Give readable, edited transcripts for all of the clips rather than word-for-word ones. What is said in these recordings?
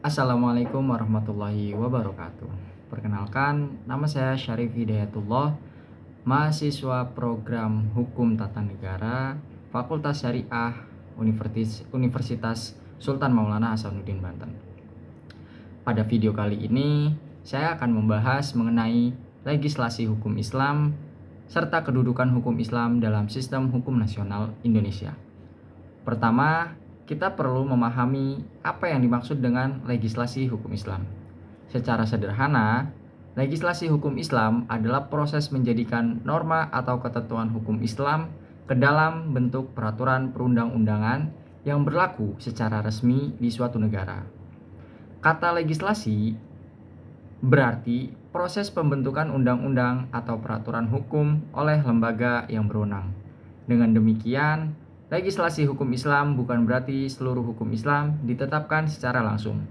Assalamualaikum warahmatullahi wabarakatuh. Perkenalkan, nama saya Syarif Hidayatullah, mahasiswa program Hukum Tata Negara, Fakultas Syariah, Universitas Sultan Maulana Hasanuddin Banten. Pada video kali ini, saya akan membahas mengenai legislasi hukum Islam serta kedudukan hukum Islam dalam sistem hukum nasional Indonesia. Pertama, kita perlu memahami apa yang dimaksud dengan legislasi hukum Islam. Secara sederhana, legislasi hukum Islam adalah proses menjadikan norma atau ketentuan hukum Islam ke dalam bentuk peraturan perundang-undangan yang berlaku secara resmi di suatu negara. Kata legislasi berarti proses pembentukan undang-undang atau peraturan hukum oleh lembaga yang berwenang. Dengan demikian, legislasi hukum Islam bukan berarti seluruh hukum Islam ditetapkan secara langsung,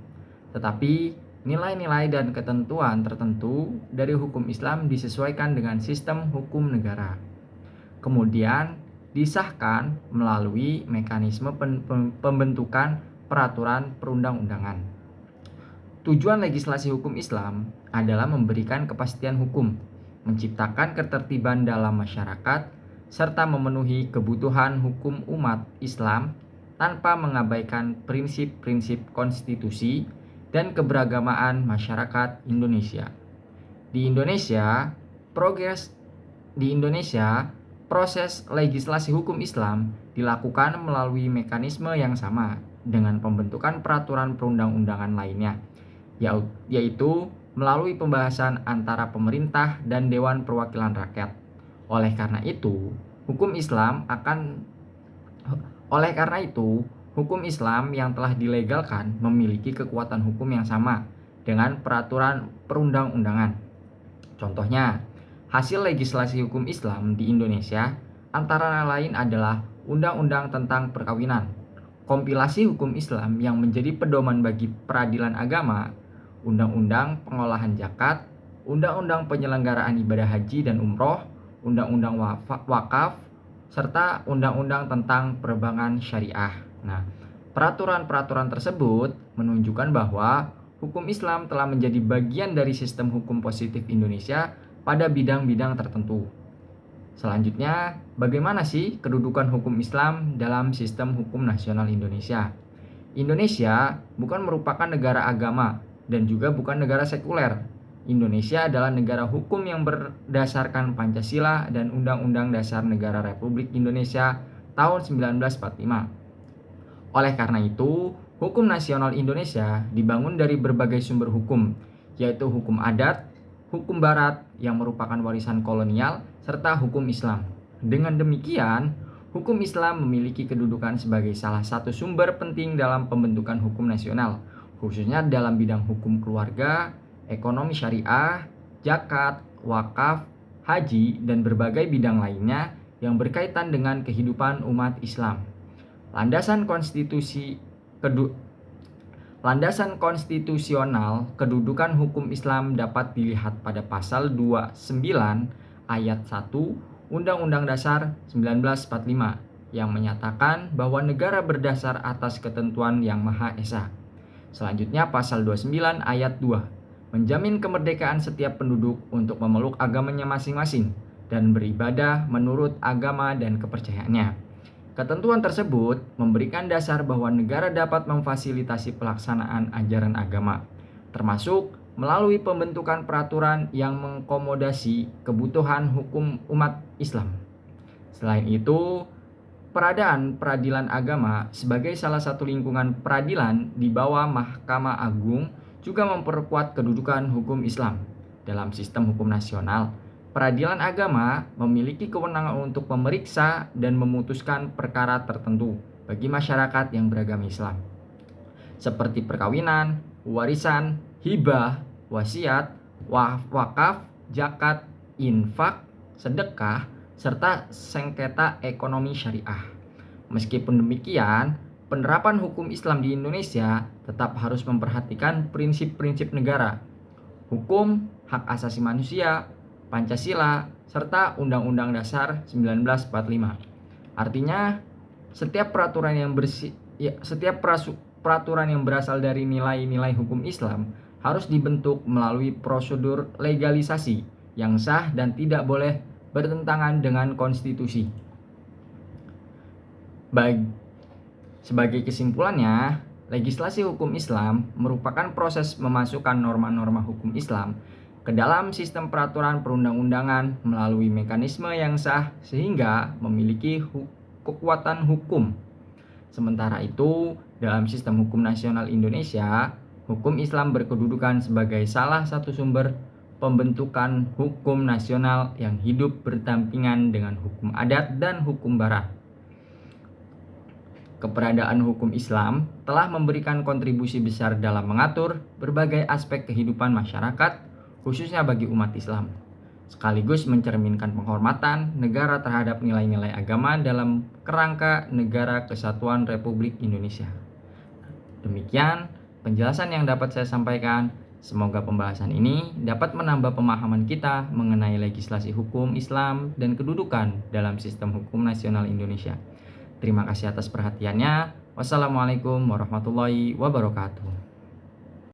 tetapi nilai-nilai dan ketentuan tertentu dari hukum Islam disesuaikan dengan sistem hukum negara. Kemudian disahkan melalui mekanisme pembentukan peraturan perundang-undangan. Tujuan legislasi hukum Islam adalah memberikan kepastian hukum, menciptakan ketertiban dalam masyarakat, serta memenuhi kebutuhan hukum umat Islam tanpa mengabaikan prinsip-prinsip konstitusi dan keberagamaan masyarakat Indonesia. Di Indonesia, proses legislasi hukum Islam dilakukan melalui mekanisme yang sama dengan pembentukan peraturan perundang-undangan lainnya, yaitu melalui pembahasan antara pemerintah dan Dewan Perwakilan Rakyat. Oleh karena itu, hukum Islam yang telah dilegalkan memiliki kekuatan hukum yang sama dengan peraturan perundang-undangan. Contohnya, hasil legislasi hukum Islam di Indonesia antara lain adalah Undang-Undang tentang Perkawinan, kompilasi hukum Islam yang menjadi pedoman bagi peradilan agama, Undang-Undang Pengolahan Zakat, Undang-Undang Penyelenggaraan Ibadah Haji dan Umroh, Undang-Undang Wakaf, serta Undang-Undang tentang Perbankan Syariah. Nah, peraturan-peraturan tersebut menunjukkan bahwa hukum Islam telah menjadi bagian dari sistem hukum positif Indonesia pada bidang-bidang tertentu. Selanjutnya, bagaimana sih kedudukan hukum Islam dalam sistem hukum nasional Indonesia? Indonesia bukan merupakan negara agama dan juga bukan negara sekuler. Indonesia adalah negara hukum yang berdasarkan Pancasila dan Undang-Undang Dasar Negara Republik Indonesia tahun 1945. Oleh karena itu, hukum nasional Indonesia dibangun dari berbagai sumber hukum, yaitu hukum adat, hukum barat yang merupakan warisan kolonial, serta hukum Islam. Dengan demikian, hukum Islam memiliki kedudukan sebagai salah satu sumber penting dalam pembentukan hukum nasional, khususnya dalam bidang hukum keluarga, ekonomi syariah, zakat, wakaf, haji, dan berbagai bidang lainnya yang berkaitan dengan kehidupan umat Islam. Landasan konstitusional kedudukan hukum Islam dapat dilihat pada pasal 29 ayat 1 Undang-Undang Dasar 1945 yang menyatakan bahwa negara berdasar atas ketentuan Yang Maha Esa. Selanjutnya pasal 29 ayat 2 menjamin kemerdekaan setiap penduduk untuk memeluk agamanya masing-masing dan beribadah menurut agama dan kepercayaannya. Ketentuan tersebut memberikan dasar bahwa negara dapat memfasilitasi pelaksanaan ajaran agama, termasuk melalui pembentukan peraturan yang mengakomodasi kebutuhan hukum umat Islam. Selain itu, peradaan peradilan agama sebagai salah satu lingkungan peradilan di bawah Mahkamah Agung juga memperkuat kedudukan hukum Islam. Dalam sistem hukum nasional, peradilan agama memiliki kewenangan untuk memeriksa dan memutuskan perkara tertentu bagi masyarakat yang beragama Islam, seperti perkawinan, warisan, hibah, wasiat, wakaf, zakat, infak, sedekah, serta sengketa ekonomi syariah. Meskipun demikian, penerapan hukum Islam di Indonesia tetap harus memperhatikan prinsip-prinsip negara, hukum, hak asasi manusia, Pancasila, serta Undang-Undang Dasar 1945. Artinya, setiap peraturan yang berasal dari nilai-nilai hukum Islam harus dibentuk melalui prosedur legalisasi yang sah dan tidak boleh bertentangan dengan konstitusi. Sebagai kesimpulannya, legislasi hukum Islam merupakan proses memasukkan norma-norma hukum Islam ke dalam sistem peraturan perundang-undangan melalui mekanisme yang sah sehingga memiliki kekuatan hukum. Sementara itu, dalam sistem hukum nasional Indonesia, hukum Islam berkedudukan sebagai salah satu sumber pembentukan hukum nasional yang hidup berdampingan dengan hukum adat dan hukum barat. Keberadaan hukum Islam telah memberikan kontribusi besar dalam mengatur berbagai aspek kehidupan masyarakat, khususnya bagi umat Islam, sekaligus mencerminkan penghormatan negara terhadap nilai-nilai agama dalam kerangka Negara Kesatuan Republik Indonesia. Demikian penjelasan yang dapat saya sampaikan. Semoga pembahasan ini dapat menambah pemahaman kita mengenai legislasi hukum Islam dan kedudukan dalam sistem hukum nasional Indonesia. Terima kasih atas perhatiannya. Wassalamualaikum warahmatullahi wabarakatuh.